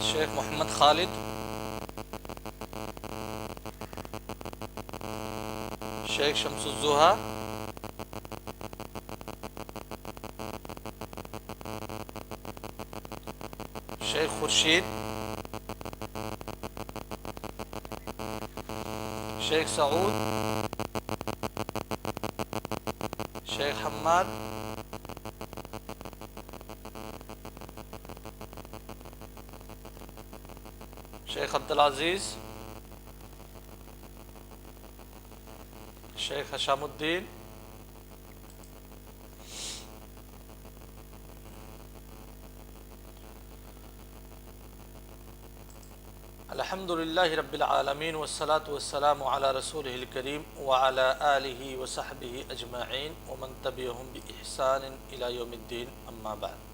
شیخ محمد خالد، شیخ شمس الزوہا، شیخ خورشید، شیخ سعود، شیخ حماد، شیخ عبدالعزیز، شیخ حشام الدین، الحمدللہ رب العالمین والصلاة والسلام علی رسولہ الکریم وعلی آلہ وصحبہ اجمعین ومن تبعہم بإحسان الی یوم الدین، اما بعد۔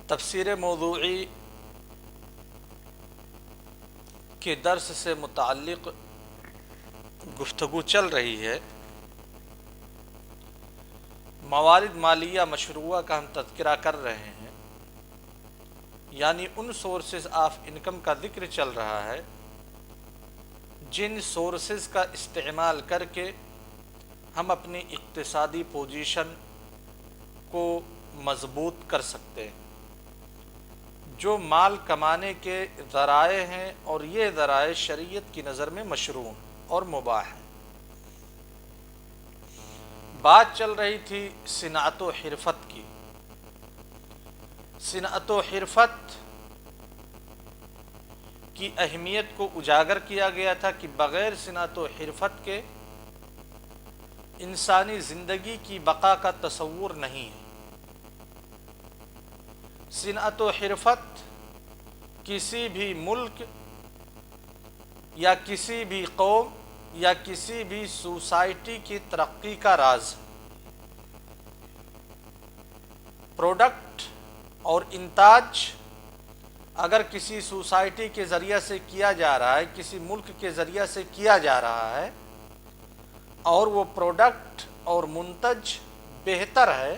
تفسیر موضوعی کے درس سے متعلق گفتگو چل رہی ہے۔ موارد مالیہ مشروعہ کا ہم تذکرہ کر رہے ہیں، یعنی ان سورسز آف انکم کا ذکر چل رہا ہے جن سورسز کا استعمال کر کے ہم اپنی اقتصادی پوزیشن کو مضبوط کر سکتے ہیں، جو مال کمانے کے ذرائع ہیں، اور یہ ذرائع شریعت کی نظر میں مشروع ہیں اور مباح ہیں۔ بات چل رہی تھی صنعت و حرفت کی۔ صنعت و حرفت کی اہمیت کو اجاگر کیا گیا تھا کہ بغیر صنعت و حرفت کے انسانی زندگی کی بقا کا تصور نہیں ہے۔ صنعت و حرفت کسی بھی ملک یا کسی بھی قوم یا کسی بھی سوسائٹی کی ترقی کا راز ہے۔ پروڈکٹ اور انتاج اگر کسی سوسائٹی کے ذریعہ سے کیا جا رہا ہے، کسی ملک کے ذریعہ سے کیا جا رہا ہے، اور وہ پروڈکٹ اور منتج بہتر ہے،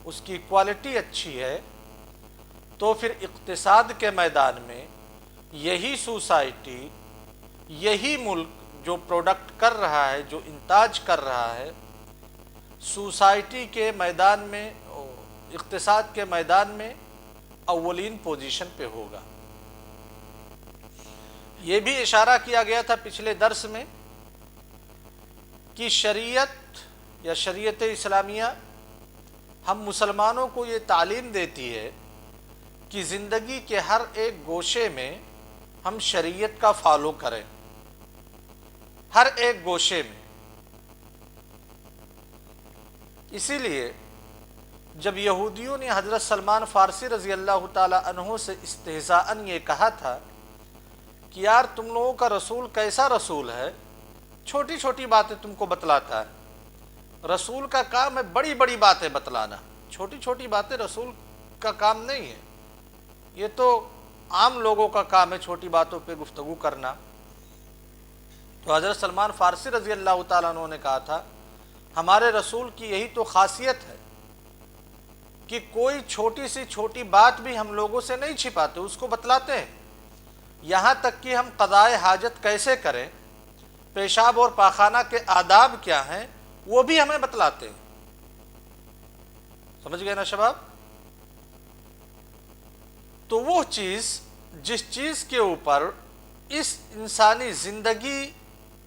اس کی کوالٹی اچھی ہے، تو پھر اقتصاد کے میدان میں یہی سوسائٹی، یہی ملک جو پروڈکٹ کر رہا ہے، جو انتاج کر رہا ہے، سوسائٹی کے میدان میں، اقتصاد کے میدان میں اولین پوزیشن پہ ہوگا۔ یہ بھی اشارہ کیا گیا تھا پچھلے درس میں کہ شریعت یا شریعت اسلامیہ ہم مسلمانوں کو یہ تعلیم دیتی ہے کہ زندگی کے ہر ایک گوشے میں ہم شریعت کا فالو کریں، ہر ایک گوشے میں۔ اسی لیے جب یہودیوں نے حضرت سلمان فارسی رضی اللہ تعالی عنہ سے استہزاءً یہ کہا تھا کہ یار تم لوگوں کا رسول کیسا رسول ہے، چھوٹی چھوٹی باتیں تم کو بتلاتا ہے۔ رسول کا کام ہے بڑی بڑی باتیں بتلانا، چھوٹی چھوٹی باتیں رسول کا کام نہیں ہے، یہ تو عام لوگوں کا کام ہے چھوٹی باتوں پہ گفتگو کرنا۔ تو حضرت سلمان فارسی رضی اللہ تعالیٰ عنہ نے کہا تھا ہمارے رسول کی یہی تو خاصیت ہے کہ کوئی چھوٹی سی چھوٹی بات بھی ہم لوگوں سے نہیں چھپاتے، اس کو بتلاتے ہیں، یہاں تک کہ ہم قضائے حاجت کیسے کریں، پیشاب اور پاخانہ کے آداب کیا ہیں، وہ بھی ہمیں بتلاتے ہیں۔ سمجھ گئے نا شباب؟ تو وہ چیز جس چیز کے اوپر اس انسانی زندگی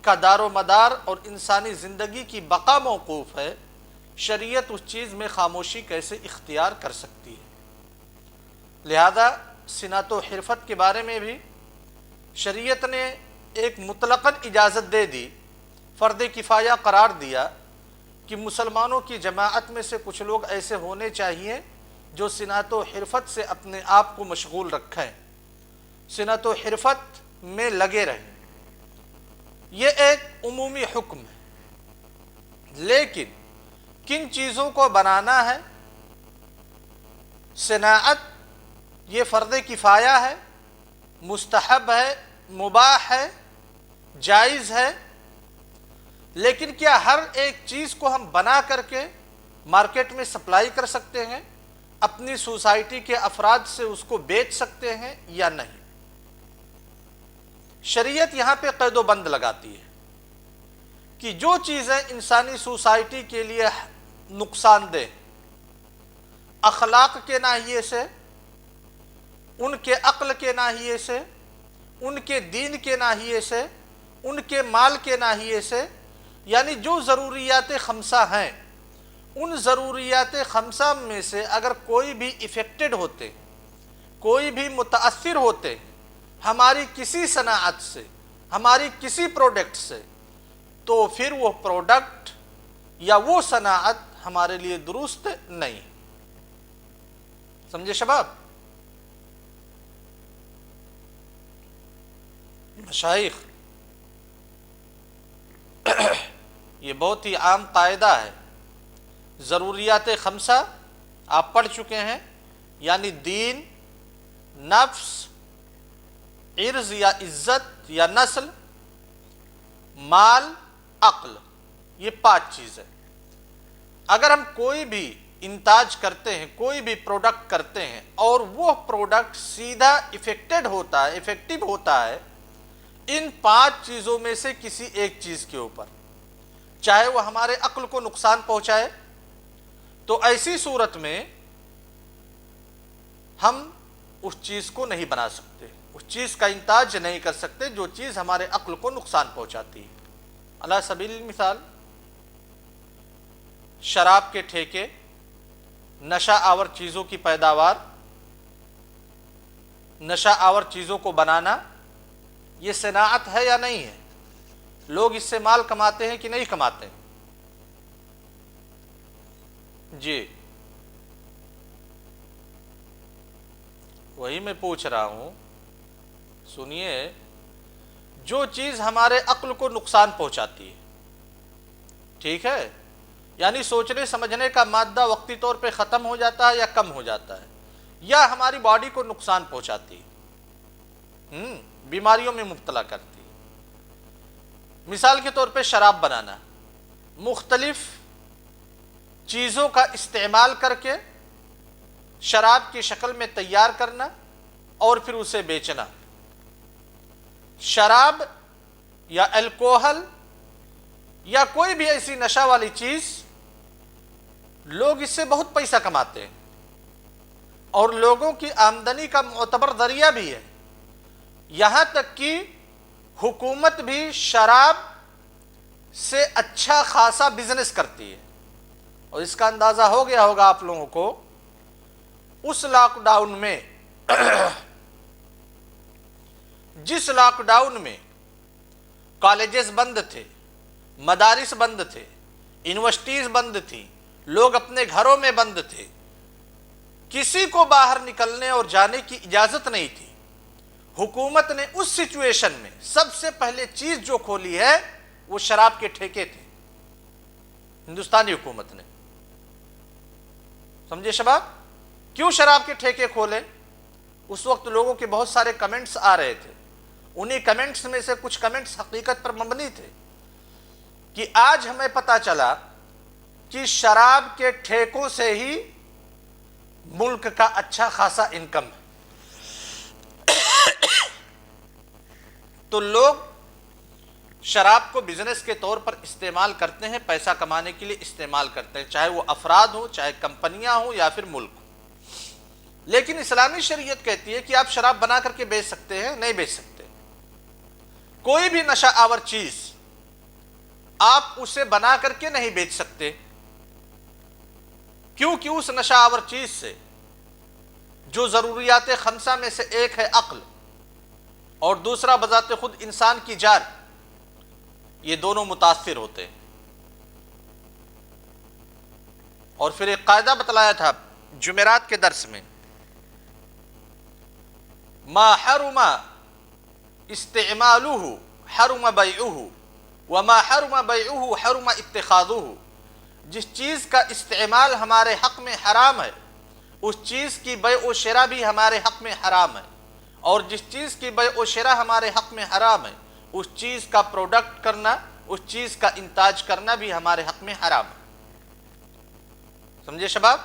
کا دار و مدار اور انسانی زندگی کی بقا موقوف ہے، شریعت اس چیز میں خاموشی کیسے اختیار کر سکتی ہے۔ لہذا صنعت و حرفت کے بارے میں بھی شریعت نے ایک مطلقاً اجازت دے دی، فرض کفایہ قرار دیا کہ مسلمانوں کی جماعت میں سے کچھ لوگ ایسے ہونے چاہیے جو صنعت و حرفت سے اپنے آپ کو مشغول رکھیں، صنعت و حرفت میں لگے رہیں۔ یہ ایک عمومی حکم ہے، لیکن کن چیزوں کو بنانا ہے؟ صناعت یہ فرض کفایہ ہے، مستحب ہے، مباح ہے، جائز ہے، لیکن کیا ہر ایک چیز کو ہم بنا کر کے مارکیٹ میں سپلائی کر سکتے ہیں، اپنی سوسائٹی کے افراد سے اس کو بیچ سکتے ہیں یا نہیں؟ شریعت یہاں پہ قید و بند لگاتی ہے کہ جو چیزیں انسانی سوسائٹی کے لیے نقصان دہ، اخلاق کے ناحیے سے، ان کے عقل کے ناحیے سے، ان کے دین کے ناحیے سے، ان کے مال کے ناحیے سے، یعنی جو ضروریات خمسہ ہیں، ان ضروریات خمسہ میں سے اگر کوئی بھی افیکٹڈ ہوتے، کوئی بھی متاثر ہوتے ہماری کسی صنعت سے، ہماری کسی پروڈکٹ سے، تو پھر وہ پروڈکٹ یا وہ صنعت ہمارے لیے درست نہیں۔ سمجھے شباب؟ مشائخ، یہ بہت ہی عام قاعدہ ہے۔ ضروریات خمسہ آپ پڑھ چکے ہیں، یعنی دین، نفس، عرض یا عزت یا نسل، مال، عقل، یہ 5 چیزیں۔ اگر ہم کوئی بھی انتاج کرتے ہیں، کوئی بھی پروڈکٹ کرتے ہیں اور وہ پروڈکٹ سیدھا افیکٹڈ ہوتا ہے، افیکٹو ہوتا ہے ان 5 چیزوں میں سے کسی ایک چیز کے اوپر، چاہے وہ ہمارے عقل کو نقصان پہنچائے، تو ایسی صورت میں ہم اس چیز کو نہیں بنا سکتے، اس چیز کا انتاج نہیں کر سکتے جو چیز ہمارے عقل کو نقصان پہنچاتی ہے۔ علی سبیل المثال، شراب کے ٹھیکے، نشہ آور چیزوں کی پیداوار، نشہ آور چیزوں کو بنانا، یہ صناعت ہے یا نہیں ہے؟ لوگ اس سے مال کماتے ہیں کہ نہیں کماتے ہیں؟ جی وہی میں پوچھ رہا ہوں، سنیے، جو چیز ہمارے عقل کو نقصان پہنچاتی ہے، ٹھیک ہے، یعنی سوچنے سمجھنے کا مادہ وقتی طور پہ ختم ہو جاتا ہے یا کم ہو جاتا ہے، یا ہماری باڈی کو نقصان پہنچاتی ہے، بیماریوں میں مبتلا کرتی ہے۔ مثال کے طور پہ شراب بنانا، مختلف چیزوں کا استعمال کر کے شراب کی شکل میں تیار کرنا اور پھر اسے بیچنا۔ شراب یا الکوہل یا کوئی بھی ایسی نشہ والی چیز، لوگ اس سے بہت پیسہ کماتے ہیں اور لوگوں کی آمدنی کا معتبر ذریعہ بھی ہے، یہاں تک کہ حکومت بھی شراب سے اچھا خاصا بزنس کرتی ہے۔ اور اس کا اندازہ ہو گیا ہوگا آپ لوگوں کو، اس لاک ڈاؤن میں جس لاک ڈاؤن میں کالجز بند تھے، مدارس بند تھے، یونیورسٹیز بند تھیں، لوگ اپنے گھروں میں بند تھے، کسی کو باہر نکلنے اور جانے کی اجازت نہیں تھی، حکومت نے اس سچویشن میں سب سے پہلے چیز جو کھولی ہے وہ شراب کے ٹھیکے تھے، ہندوستانی حکومت نے۔ سمجھے شباب؟ کیوں شراب کے ٹھیکے کھولے؟ اس وقت لوگوں کے بہت سارے کمنٹس آ رہے تھے، انہی کمنٹس میں سے کچھ کمنٹس حقیقت پر مبنی تھے کہ آج ہمیں پتہ چلا کہ شراب کے ٹھیکوں سے ہی ملک کا اچھا خاصا انکم ہے۔ تو لوگ شراب کو بزنس کے طور پر استعمال کرتے ہیں، پیسہ کمانے کے لیے استعمال کرتے ہیں، چاہے وہ افراد ہوں، چاہے کمپنیاں ہوں یا پھر ملک ہو۔ لیکن اسلامی شریعت کہتی ہے کہ آپ شراب بنا کر کے بیچ سکتے ہیں؟ نہیں بیچ سکتے۔ کوئی بھی نشہ آور چیز آپ اسے بنا کر کے نہیں بیچ سکتے، کیونکہ اس نشہ آور چیز سے جو ضروریات خمسہ میں سے ایک ہے عقل اور دوسرا بذات خود انسان کی جان، یہ دونوں متاثر ہوتے ہیں۔ اور پھر ایک قاعدہ بتلایا تھا جمعرات کے درس میں، ما حرم استعمالہ حرم بیعہ وما حرم بیعہ حرم اتخاذہ۔ جس چیز کا استعمال ہمارے حق میں حرام ہے، اس چیز کی بیع و شراء بھی ہمارے حق میں حرام ہے، اور جس چیز کی بیع و شراء ہمارے حق میں حرام ہے، اس چیز کا پروڈکٹ کرنا، اس چیز کا انتاج کرنا بھی ہمارے حق میں حرام ہے۔ سمجھے شباب؟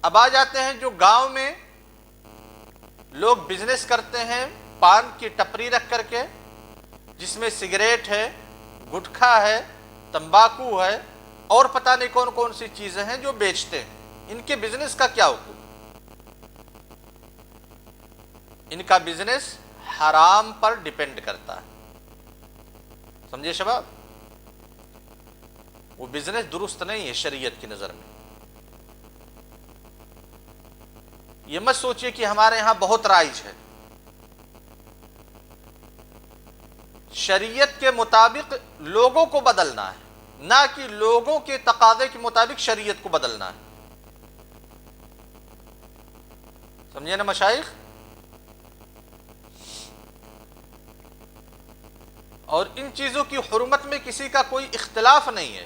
اب آ جاتے ہیں جو گاؤں میں لوگ بزنس کرتے ہیں پان کی ٹپری رکھ کر کے، جس میں سگریٹ ہے، گٹکھا ہے، تمباکو ہے اور پتہ نہیں کون کون سی چیزیں ہیں جو بیچتے ہیں، ان کے بزنس کا کیا حکم؟ ان کا بزنس حرام پر ڈیپینڈ کرتا ہے، سمجھے شباب؟ وہ بزنس درست نہیں ہے شریعت کی نظر میں۔ یہ مت سوچئے کہ ہمارے ہاں بہت رائج ہے، شریعت کے مطابق لوگوں کو بدلنا ہے، نہ کہ لوگوں کے تقاضے کے مطابق شریعت کو بدلنا ہے، سمجھے نا مشائخ؟ اور ان چیزوں کی حرمت میں کسی کا کوئی اختلاف نہیں ہے،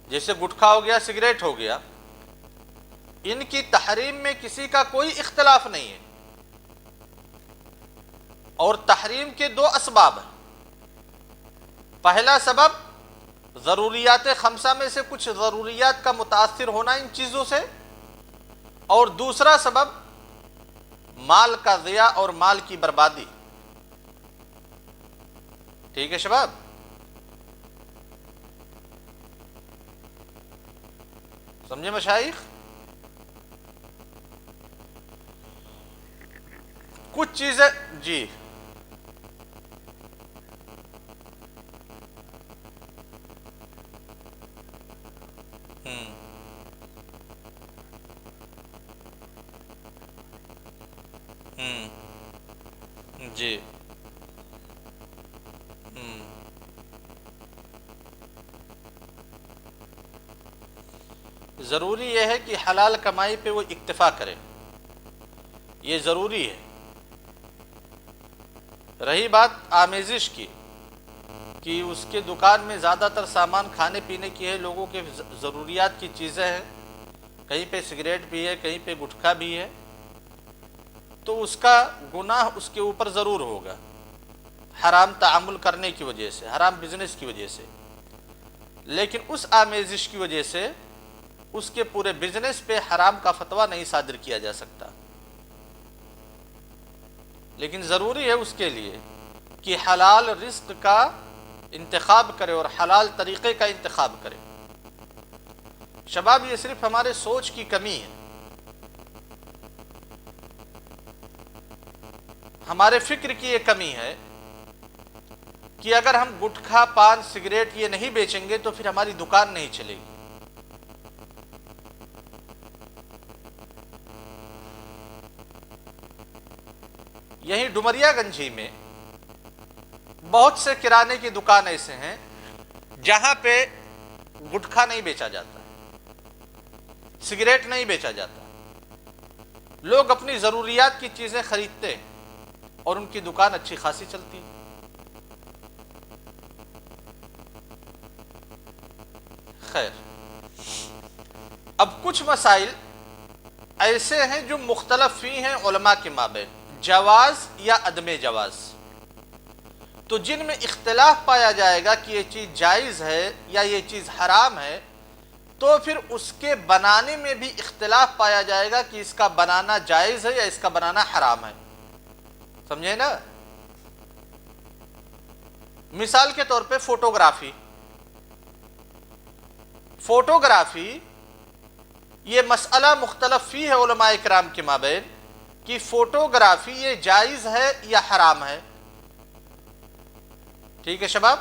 جیسے گٹکھا ہو گیا، سگریٹ ہو گیا، ان کی تحریم میں کسی کا کوئی اختلاف نہیں ہے، اور تحریم کے دو اسباب ہیں۔ پہلا سبب ضروریات خمسہ میں سے کچھ ضروریات کا متاثر ہونا ان چیزوں سے، اور دوسرا سبب مال کا ضیاع اور مال کی بربادی۔ ٹھیک ہے شباب؟ سمجھے مشائخ؟ کچھ چیزیں جی جی ضروری یہ ہے کہ حلال کمائی پہ وہ اکتفا کرے، یہ ضروری ہے۔ رہی بات آمیزش کی کہ اس کے دکان میں زیادہ تر سامان کھانے پینے کی ہے، لوگوں کے ضروریات کی چیزیں ہیں، کہیں پہ سگریٹ بھی ہے، کہیں پہ گٹکھا بھی ہے، تو اس کا گناہ اس کے اوپر ضرور ہوگا، حرام تعامل کرنے کی وجہ سے، حرام بزنس کی وجہ سے، لیکن اس آمیزش کی وجہ سے اس کے پورے بزنس پہ حرام کا فتویٰ نہیں صادر کیا جا سکتا۔ لیکن ضروری ہے اس کے لیے کہ حلال رزق کا انتخاب کرے اور حلال طریقے کا انتخاب کرے۔ شباب، یہ صرف ہمارے سوچ کی کمی ہے، ہمارے فکر کی یہ کمی ہے کہ اگر ہم گٹکھا، پان، سگریٹ یہ نہیں بیچیں گے تو پھر ہماری دکان نہیں چلے گی۔ یہیں ڈمریا گنجی میں بہت سے کرانے کی دکان ایسے ہیں جہاں پہ گٹکھا نہیں بیچا جاتا، سگریٹ نہیں بیچا جاتا، لوگ اپنی ضروریات کی چیزیں خریدتے ہیں اور ان کی دکان اچھی خاصی چلتی ہے۔ خیر، اب کچھ مسائل ایسے ہیں جو مختلف فی ہیں علماء کے مابین، جواز یا عدم جواز، تو جن میں اختلاف پایا جائے گا کہ یہ چیز جائز ہے یا یہ چیز حرام ہے، تو پھر اس کے بنانے میں بھی اختلاف پایا جائے گا کہ اس کا بنانا جائز ہے یا اس کا بنانا حرام ہے، سمجھے نا؟ مثال کے طور پہ فوٹوگرافی یہ مسئلہ مختلف فی ہے علماء کرام کے مابین کہ فوٹوگرافی یہ جائز ہے یا حرام ہے۔ ٹھیک ہے شباب؟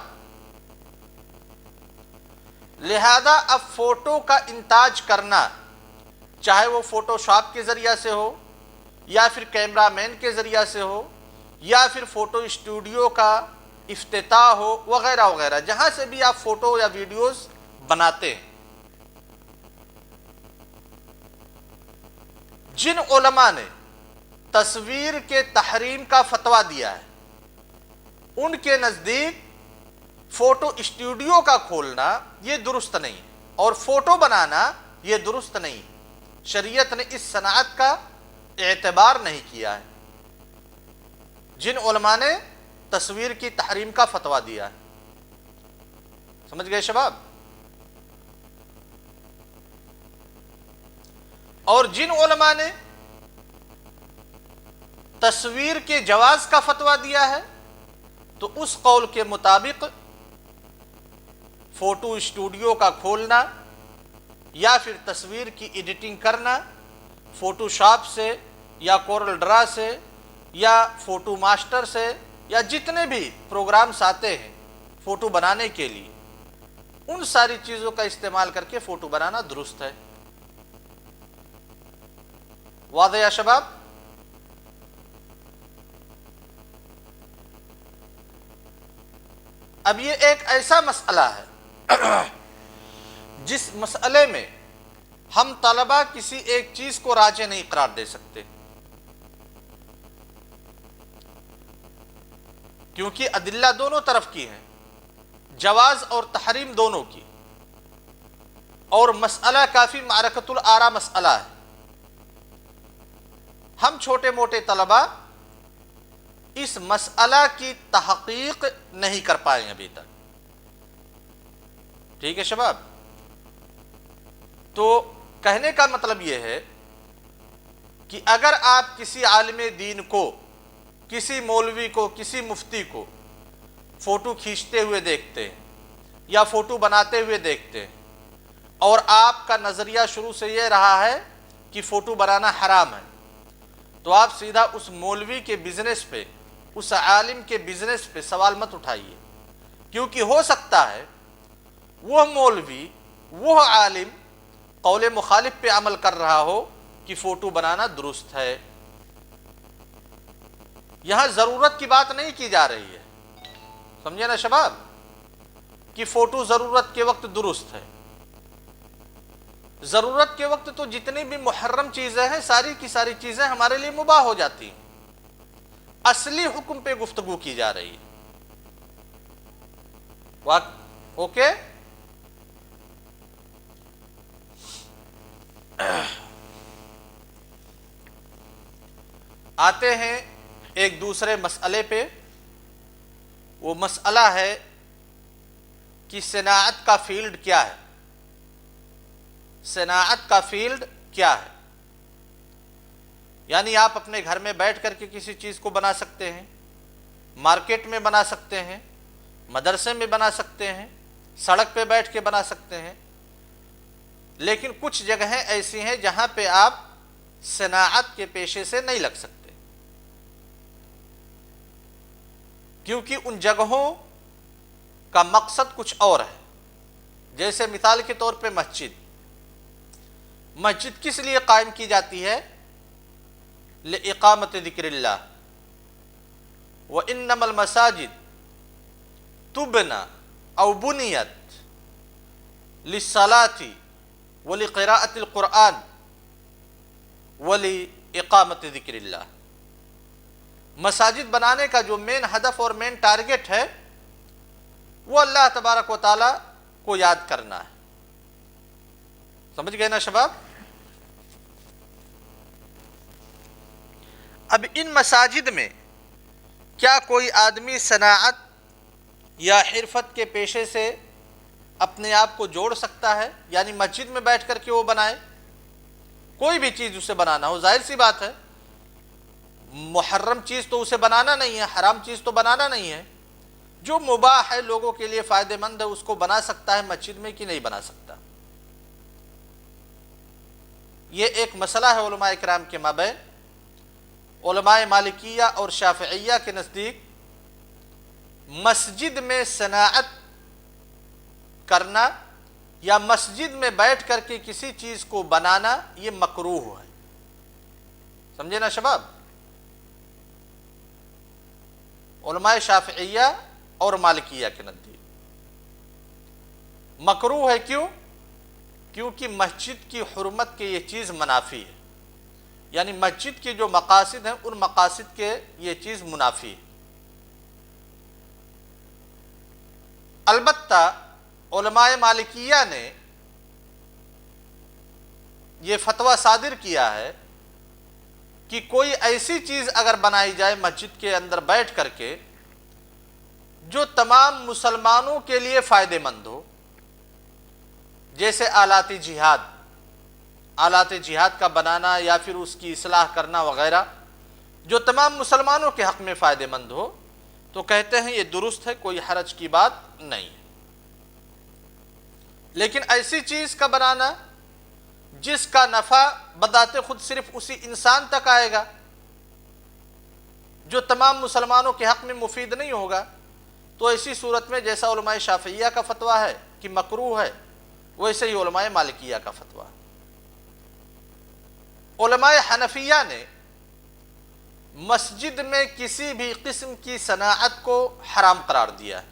لہذا اب فوٹو کا انتاج کرنا، چاہے وہ فوٹو شاپ کے ذریعہ سے ہو یا پھر کیمرہ مین کے ذریعہ سے ہو یا پھر فوٹو اسٹوڈیو کا افتتاح ہو وغیرہ وغیرہ، جہاں سے بھی آپ فوٹو یا ویڈیوز بناتے ہیں، جن علماء نے تصویر کے تحریم کا فتویٰ دیا ہے ان کے نزدیک فوٹو اسٹوڈیو کا کھولنا یہ درست نہیں، اور فوٹو بنانا یہ درست نہیں، شریعت نے اس صنعت کا اعتبار نہیں کیا ہے، جن علماء نے تصویر کی تحریم کا فتویٰ دیا ہے، سمجھ گئے شباب؟ اور جن علماء نے تصویر کے جواز کا فتویٰ دیا ہے تو اس قول کے مطابق فوٹو اسٹوڈیو کا کھولنا یا پھر تصویر کی ایڈیٹنگ کرنا فوٹو شاپ سے یا کورل ڈرا سے یا فوٹو ماسٹر سے یا جتنے بھی پروگرامز آتے ہیں فوٹو بنانے کے لیے، ان ساری چیزوں کا استعمال کر کے فوٹو بنانا درست ہے۔ واضح یا شباب؟ اب یہ ایک ایسا مسئلہ ہے جس مسئلے میں ہم طلبہ کسی ایک چیز کو راجح نہیں قرار دے سکتے، کیونکہ ادلہ دونوں طرف کی ہیں، جواز اور تحریم دونوں کی، اور مسئلہ کافی معرکۃ الآراء مسئلہ ہے۔ ہم چھوٹے موٹے طلبہ اس مسئلہ کی تحقیق نہیں کر پائے ابھی تک، ٹھیک ہے شباب؟ تو کہنے کا مطلب یہ ہے کہ اگر آپ کسی عالم دین کو، کسی مولوی کو، کسی مفتی کو فوٹو کھینچتے ہوئے دیکھتے ہیں یا فوٹو بناتے ہوئے دیکھتے ہیں اور آپ کا نظریہ شروع سے یہ رہا ہے کہ فوٹو بنانا حرام ہے، تو آپ سیدھا اس مولوی کے بزنس پہ، اس عالم کے بزنس پہ سوال مت اٹھائیے، کیونکہ ہو سکتا ہے وہ مولوی، وہ عالم قول مخالف پہ عمل کر رہا ہو کہ فوٹو بنانا درست ہے۔ یہاں ضرورت کی بات نہیں کی جا رہی ہے، سمجھے نا شباب، کہ فوٹو ضرورت کے وقت درست ہے۔ ضرورت کے وقت تو جتنی بھی محرم چیزیں ہیں ساری کی ساری چیزیں ہمارے لیے مباح ہو جاتی ہیں، اصلی حکم پہ گفتگو کی جا رہی ہے۔ اوکے؟ آتے ہیں ایک دوسرے مسئلے پہ، وہ مسئلہ ہے کہ صناعت کا فیلڈ کیا ہے۔ صناعت کا فیلڈ کیا ہے؟ یعنی آپ اپنے گھر میں بیٹھ کر کے کسی چیز کو بنا سکتے ہیں، مارکیٹ میں بنا سکتے ہیں، مدرسے میں بنا سکتے ہیں، سڑک پہ بیٹھ کے بنا سکتے ہیں، لیکن کچھ جگہیں ایسی ہیں جہاں پہ آپ صناعت کے پیشے سے نہیں لگ سکتے، کیونکہ ان جگہوں کا مقصد کچھ اور ہے۔ جیسے مثال کے طور پہ مسجد کس لیے قائم کی جاتی ہے؟ لِإِقَامَةِ ذِكْرِ اللَّهِ وَإِنَّمَا الْمَسَاجِدُ تُبْنَى أَوْ بُنِيَتْ لِلصَّلَاةِ وَلِقِرَاءَةِ الْقُرْآنِ وَلِإِقَامَةِ ذِكْرِ اللَّهِ۔ مساجد بنانے کا جو مین ہدف اور مین ٹارگٹ ہے وہ اللہ تبارک و تعالیٰ کو یاد کرنا ہے۔ سمجھ گئے نا شباب؟ اب ان مساجد میں کیا کوئی آدمی صناعت یا حرفت کے پیشے سے اپنے آپ کو جوڑ سکتا ہے؟ یعنی مسجد میں بیٹھ کر کے وہ بنائے، کوئی بھی چیز اسے بنانا ہو، ظاہر سی بات ہے محرم چیز تو اسے بنانا نہیں ہے، حرام چیز تو بنانا نہیں ہے، جو مباح ہے لوگوں کے لیے فائدہ مند ہے اس کو بنا سکتا ہے مسجد میں کہ نہیں بنا سکتا؟ یہ ایک مسئلہ ہے علماء اکرام کے مابین۔ علماء مالکیہ اور شافعیہ کے نزدیک مسجد میں صناعت کرنا یا مسجد میں بیٹھ کر کے کسی چیز کو بنانا یہ مکروہ ہے، سمجھے نا شباب؟ علماء شافعیہ اور مالکیہ کے نزدیک مکروہ ہے۔ کیوں؟ کیونکہ مسجد کی حرمت کے یہ چیز منافی ہے، یعنی مسجد کے جو مقاصد ہیں ان مقاصد کے یہ چیز منافی ہے۔ البتہ علماء مالکیہ نے یہ فتویٰ صادر کیا ہے کہ کوئی ایسی چیز اگر بنائی جائے مسجد کے اندر بیٹھ کر کے جو تمام مسلمانوں کے لیے فائدہ مند ہو، جیسے آلات جہاد کا بنانا یا پھر اس کی اصلاح کرنا وغیرہ، جو تمام مسلمانوں کے حق میں فائدہ مند ہو، تو کہتے ہیں یہ درست ہے، کوئی حرج کی بات نہیں ہے۔ لیکن ایسی چیز کا بنانا جس کا نفع بذات خود صرف اسی انسان تک آئے گا، جو تمام مسلمانوں کے حق میں مفید نہیں ہوگا، تو ایسی صورت میں جیسا علماء شافعیہ کا فتویٰ ہے کہ مکروہ ہے، ویسے ہی علماء مالکیہ کا فتویٰ ہے۔ علماء حنفیہ نے مسجد میں کسی بھی قسم کی صناعت کو حرام قرار دیا ہے،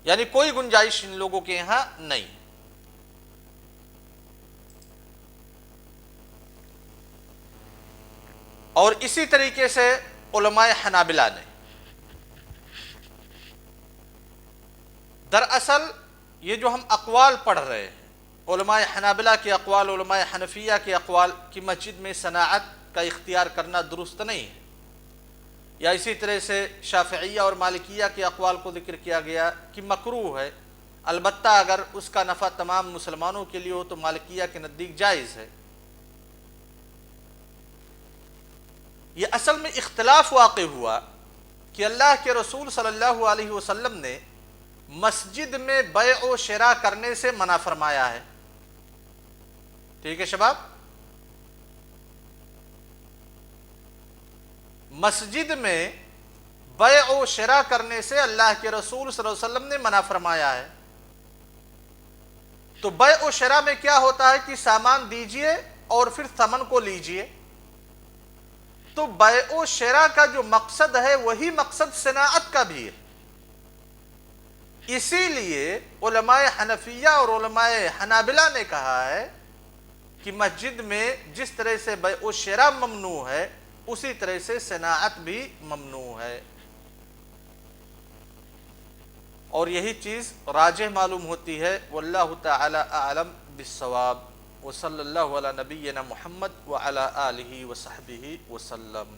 یعنی کوئی گنجائش ان لوگوں کے یہاں نہیں۔ اور اسی طریقے سے علماء حنابلہ نے، دراصل یہ جو ہم اقوال پڑھ رہے ہیں، علماء حنابلہ کے اقوال، علماء حنفیہ کے اقوال کہ مسجد میں صناعت کا اختیار کرنا درست نہیں ہے، یا اسی طرح سے شافعیہ اور مالکیہ کے اقوال کو ذکر کیا گیا کہ مکروہ ہے، البتہ اگر اس کا نفع تمام مسلمانوں کے لیے ہو تو مالکیہ کے نزدیک جائز ہے۔ یہ اصل میں اختلاف واقع ہوا کہ اللہ کے رسول صلی اللہ علیہ وسلم نے مسجد میں بیع و شراء کرنے سے منع فرمایا ہے۔ ٹھیک ہے شباب، مسجد میں بیع و شراء کرنے سے اللہ کے رسول صلی اللہ علیہ وسلم نے منع فرمایا ہے۔ تو بیع و شراء میں کیا ہوتا ہے کہ سامان دیجئے اور پھر ثمن کو لیجئے، تو بیع و شراء کا جو مقصد ہے وہی مقصد صناعت کا بھی ہے۔ اسی لیے علماء حنفیہ اور علماء حنابلہ نے کہا ہے کہ مسجد میں جس طرح سے بیع و شراء ممنوع ہے، اسی طرح سے صناعت بھی ممنوع ہے، اور یہی چیز راجح معلوم ہوتی ہے۔ واللہ تعالی اعلم بالصواب، وصلی اللہ علی نبینا محمد وعلی آلہ وصحبہ وسلم۔